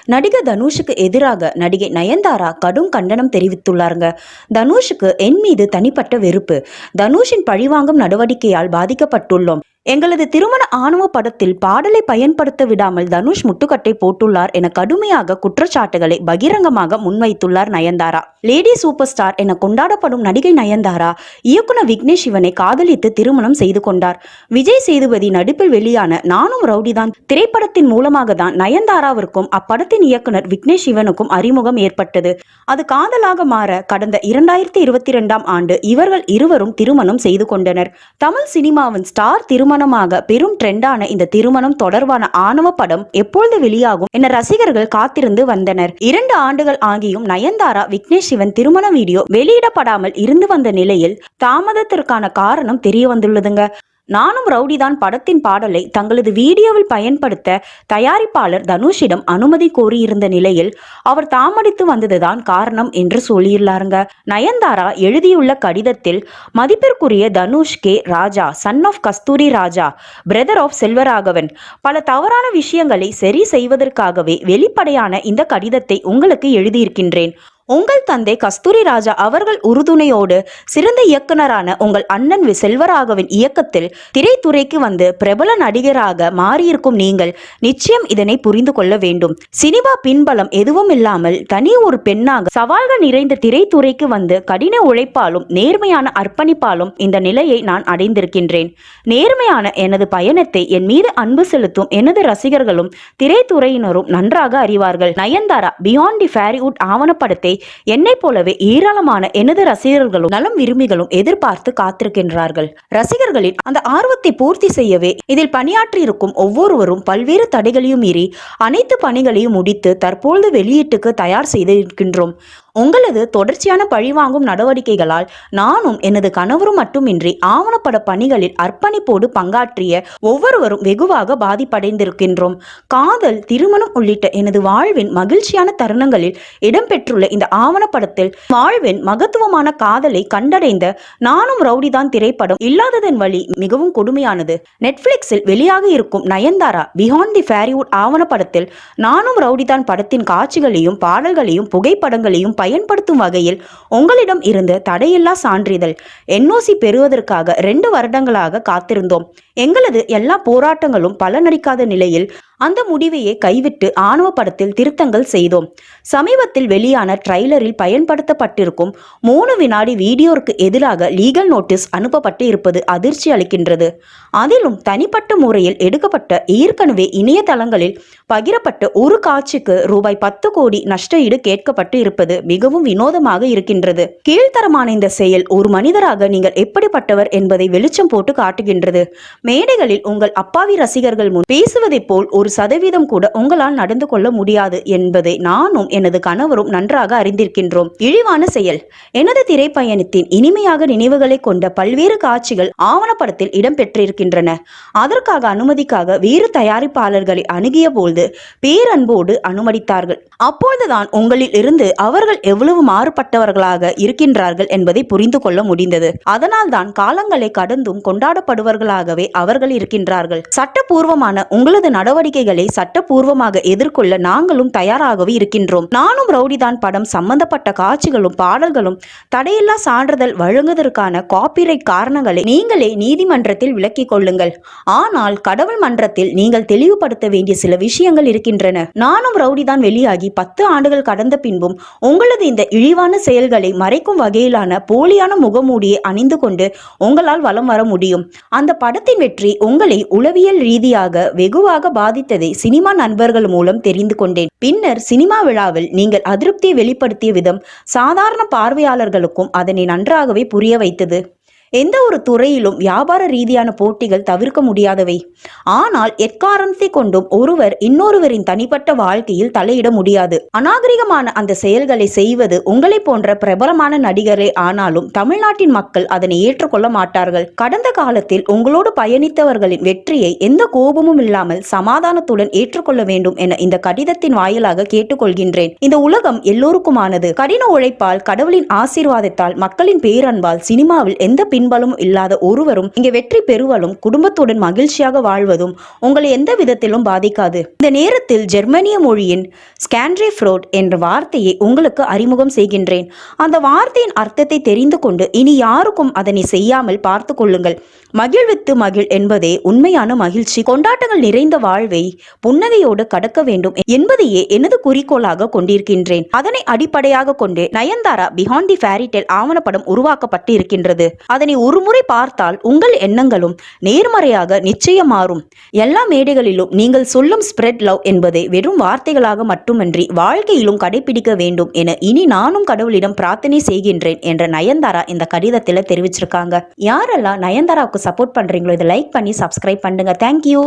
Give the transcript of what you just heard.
நடிகர் தனுஷுக்கு எதிராக நடிகை நயன்தாரா கடும் கண்டனம் தெரிவித்துள்ளாருங்க. தனுஷுக்கு என் மீது தனிப்பட்ட வெறுப்பு. தனுஷின் பழிவாங்கும் நடவடிக்கையால் பாதிக்கப்பட்டுள்ளோம். எங்களது திருமண ஆணவ படத்தில் பாடலை பயன்படுத்த விடாமல் தனுஷ் முட்டுக்கட்டை போட்டுள்ளார் என கடுமையாக குற்றச்சாட்டுகளை பகிரங்கமாக முன்வைத்துள்ளார் நயன்தாரா. லேடி சூப்பர் ஸ்டார் என கொண்டாடப்படும் நடிகை நயன்தாரா இயக்குனர் விக்னேஷ் சிவனை காதலித்து திருமணம் செய்து கொண்டார். விஜய் சேதுபதி நடிப்பில் வெளியான நானும் ரவுடிதான் திரைப்படத்தின் மூலமாக தான் நயன்தாராவிற்கும் அப்படத்தின் இயக்குனர் விக்னேஷ் சிவனுக்கும் அறிமுகம் ஏற்பட்டது. அது காதலாக மாற கடந்த 2022ஆம் ஆண்டு இவர்கள் இருவரும் திருமணம் செய்து கொண்டனர். தமிழ் சினிமாவின் ஸ்டார் திருமணமாக பெரும் ட்ரெண்டான இந்த திருமணம் தொடர்பான ஆணவ படம் எப்பொழுது வெளியாகும் என ரசிகர்கள் காத்திருந்து வந்தனர். 2 ஆண்டுகள் ஆகியும் நயன்தாரா விக்னேஷ் சிவன் திருமண வீடியோ வெளியிடப்படாமல் இருந்து வந்த நிலையில் தாமதத்திற்கான காரணம் தெரிய வந்துள்ளதுங்க. நானும் ரவுடிதான் படத்தின் பாடலை தங்களது வீடியோவில் பயன்படுத்த தயாரிப்பாளர் தனுஷிடம் அனுமதி கோரியிருந்த நிலையில் அவர் தாமதித்து வந்ததுதான் காரணம் என்று சொல்லியுள்ளாருங்க. நயன்தாரா எழுதியுள்ள கடிதத்தில், மதிப்பிற்குரிய Dhanush K Raja, son of Kasthuri Raja, brother of Selvaraghavan, பல தவறான விஷயங்களை சரி செய்வதற்காகவே வெளிப்படையான இந்த கடிதத்தை உங்களுக்கு எழுதியிருக்கின்றேன். உங்கள் தந்தை கஸ்தூரி ராஜா அவர்கள் உறுதுணையோடு சிறந்த இயக்குனரான உங்கள் அண்ணன் செல்வராகவின் இயக்கத்தில் திரைத்துறைக்கு வந்து பிரபல நடிகராக மாறியிருக்கும் நீங்கள் நிச்சயம் இதனை புரிந்து கொள்ள வேண்டும். சினிமா பின்பலம் எதுவும் இல்லாமல் தனி ஒரு பெண்ணாக சவால்கள் நிறைந்த திரைத்துறைக்கு வந்து கடின உழைப்பாலும் நேர்மையான அர்ப்பணிப்பாலும் இந்த நிலையை நான் அடைந்திருக்கின்றேன். நேர்மையான எனது பயணத்தை என் மீது அன்பு செலுத்தும் எனது ரசிகர்களும் திரைத்துறையினரும் நன்றாக அறிவார்கள். நயன்தாரா பியாண்ட் தி ஃபேரிவுட் ஆவணப்படத்தை என்னை போலவே ஏராளமான எனது ரசிகர்களும் நலம் விரும்பிகளும் எதிர்பார்த்து காத்திருக்கின்றார்கள். ரசிகர்களின் அந்த ஆர்வத்தை பூர்த்தி செய்யவே இதில் பணியாற்றி இருக்கும் ஒவ்வொருவரும் பல்வேறு தடைகளையும் மீறி அனைத்து பணிகளையும் முடித்து தற்பொழுது வெளியீட்டுக்கு தயார் செய்திருக்கின்றோம். உங்களது தொடர்ச்சியான பழிவாங்கும் நடவடிக்கைகளால் நானும் எனது கணவரும் மட்டுமின்றி ஆவணப்பட பணிகளில் அர்ப்பணிப்போடு பங்காற்றிய ஒவ்வொருவரும் வெகுவாக பாதிப்படைந்திருக்கின்றோம். காதல், திருமணம் உள்ளிட்ட எனது வாழ்வின் மகிழ்ச்சியான தருணங்களில் இடம்பெற்றுள்ள இந்த ஆவணப்படத்தில் வாழ்வின் மகத்துவமான காதலை கண்டடைந்த நானும் ரவுடிதான் திரைப்படம் இல்லாததன் வழி மிகவும் கொடுமையானது. நெட்ஃபிளிக்ஸில் வெளியாக இருக்கும் நயன்தாரா பியாண்ட் தி ஃபேரிவுட் ஆவணப்படத்தில் நானும் ரவுடிதான் படத்தின் காட்சிகளையும் பாடல்களையும் புகைப்படங்களையும் பயன்படுத்தும் வகையில் உங்களிடம் இருந்த தடையில்லா சான்றிதழ் NOC பெறுவதற்காக 2 வருடங்களாக காத்திருந்தோம். எங்களது எல்லா போராட்டங்களும் பலனளிக்காத நிலையில் அந்த முடிவையே கைவிட்டு ஆணவ படத்தில் திருத்தங்கள் செய்தோம். சமீபத்தில் வெளியான ட்ரைலரில் பயன்படுத்தப்பட்டிருக்கும் 3 வினாடி வீடியோருக்கு எதிராக லீகல் நோட்டீஸ் அனுப்பப்பட்டு இருப்பது அதிர்ச்சி அளிக்கின்றது. அதிலும் தனிப்பட்ட முறையில் எடுக்கப்பட்ட ஏற்கனவே இணையதளங்களில் பகிரப்பட்ட ஒரு காட்சிக்கு ரூபாய் 10 கோடி நஷ்ட ஈடு கேட்கப்பட்டு இருப்பது மிகவும் வினோதமாக இருக்கின்றது. கீழ்த்தரமான இந்த செயல் ஒரு மனிதராக நீங்கள் எப்படிப்பட்டவர் என்பதை வெளிச்சம் போட்டு காட்டுகின்றது. மேடைகளில் உங்கள் அப்பாவி ரசிகர்கள் முன் பேசுவதைப் போல் 1% கூட உங்களால் நடந்து கொள்ள முடியாது என்பதை நானும் எனது கணவரும் நன்றாக அறிந்திருக்கின்றோம். இழிவான செயல். எனது திரைப்பயணத்தின் இனிமையாக நினைவுகளை கொண்ட பல்வேறு காட்சிகள் ஆவணப்படத்தில் இடம்பெற்றிருக்கின்றன. அதற்காக அனுமதிக்காக வேறு தயாரிப்பாளர்களை அணுகிய போது பேரன்போடு அனுமதித்தார்கள். அப்பொழுதுதான் உங்களில் இருந்து அவர்கள் எவ்வளவு மாறுபட்டவர்களாக இருக்கின்றார்கள் என்பதை புரிந்து கொள்ள முடிந்தது. அதனால் தான் காலங்களை கடந்தும் கொண்டாடப்படுவர்களாகவே அவர்கள் இருக்கின்றார்கள். சட்டப்பூர்வமான உங்களது நடவடிக்கைகளை சட்டப்பூர்வமாக எதிர்கொள்ள நாங்களும் தயாராகவே இருக்கின்றோம். நானும் ரவுடிதான் படம் சம்பந்தப்பட்ட காட்சிகளும் பாடல்களும் தடையில்லா சான்றிதழ் வழங்குவதற்கான காப்பிரைட் காரணங்களை நீங்களே நீதிமன்றத்தில் விளக்கிக் கொள்ளுங்கள். ஆனால் கடவுள் மன்றத்தில் நீங்கள் தெளிவுபடுத்த வேண்டிய சில விஷயங்கள் இருக்கின்றன. நானும் ரவுடிதான் வெளியாகி 10 ஆண்டுகள் கடந்த பின்பும் உங்களது இந்த இழிவான செயல்களை மறைக்கும் வகையிலான போலியான முகமூடியை அணிந்து கொண்டு உங்களால் வலம் வர முடியும். அந்த படத்தின் வெற்றி உங்களை உளவியல் ரீதியாக வெகுவாக பாதித்ததை சினிமா நண்பர்கள் மூலம் தெரிந்து கொண்டேன். பின்னர் சினிமா விழாவில் நீங்கள் அதிருப்தியை வெளிப்படுத்திய விதம் சாதாரண பார்வையாளர்களுக்கும் அதனை நன்றாகவே புரிய வைத்தது. எந்த ஒரு துறையிலும் வியாபார ரீதியான போட்டிகள் தவிர்க்க முடியாதவை. ஆனால் எக்காரணத்தை கொண்டும் ஒருவர் இன்னொருவரின் தனிப்பட்ட வாழ்க்கையில் தலையிட முடியாது. அநாகரிகமான அந்த செயல்களை செய்வது உங்களை போன்ற பிரபலமான நடிகரே ஆனாலும் தமிழ்நாட்டின் மக்கள் அதனை ஏற்றுக்கொள்ள மாட்டார்கள். கடந்த காலத்தில் உங்களோடு பயணித்தவர்களின் வெற்றியை எந்த கோபமும் இல்லாமல் சமாதானத்துடன் ஏற்றுக்கொள்ள வேண்டும் என இந்த கடிதத்தின் வாயிலாக கேட்டுக்கொள்கின்றேன். இந்த உலகம் எல்லோருக்குமானது. கடின உழைப்பால், கடவுளின் ஆசீர்வாதத்தால், மக்களின் பேரன்பால் சினிமாவில் எந்த பின் பின்பலமும் இல்லாத ஒருவரும் இங்கே வெற்றி பெறுவதும் குடும்பத்துடன் மகிழ்ச்சியாக வாழ்வதும் உங்களை எந்த விதத்திலும் பாதிக்காது. இந்த நேரத்தில் ஜெர்மனிய மொழியின் ஸ்காண்ட்ரிஃப்ரோட் என்ற வார்த்தையை உங்களுக்கு அறிமுகம் செய்கின்றேன். அந்த வார்த்தையின் அர்த்தத்தை தெரிந்து கொண்டு இனி யாருக்கும் அதனை செய்யாமல் பார்த்து கொள்ளுங்கள். மகிழ்வித்து மகிழ் என்பதே உண்மையான மகிழ்ச்சி. கொண்டாட்டங்கள் நிறைந்த வாழ்வை புன்னகையோடு கடக்க வேண்டும் என்பதையே எனது குறிக்கோளாக கொண்டிருக்கின்றேன். அதனை அடிப்படையாக கொண்டு Nayanthara beyond the fairy tale ஆவணப்படம் உருவாக்கப்பட்டு இருக்கின்றது. அதனை ஒருமுறை பார்த்தால் உங்கள் எண்ணங்களும் நேர்மறையாக நிச்சயம் மாறும். எல்லா மேடைகளிலும் நீங்கள் சொல்லும் ஸ்ப்ரெட் லவ் என்பதை வெறும் வார்த்தைகளாக மட்டுமின்றி வாழ்க்கையிலும் கடைபிடிக்க வேண்டும் என இனி நானும் கடவுளிடம் பிரார்த்தனை செய்கின்றேன் என்ற நயன்தாரா இந்த கடிதத்தில் தெரிவிச்சிருக்காங்க. யாரெல்லாம் நயன்தாராவுக்கு சப்போர்ட் பண்றீங்களோ இதை லைக் பண்ணி சப்ஸ்கிரைப் பண்ணுங்க. தேங்க்யூ.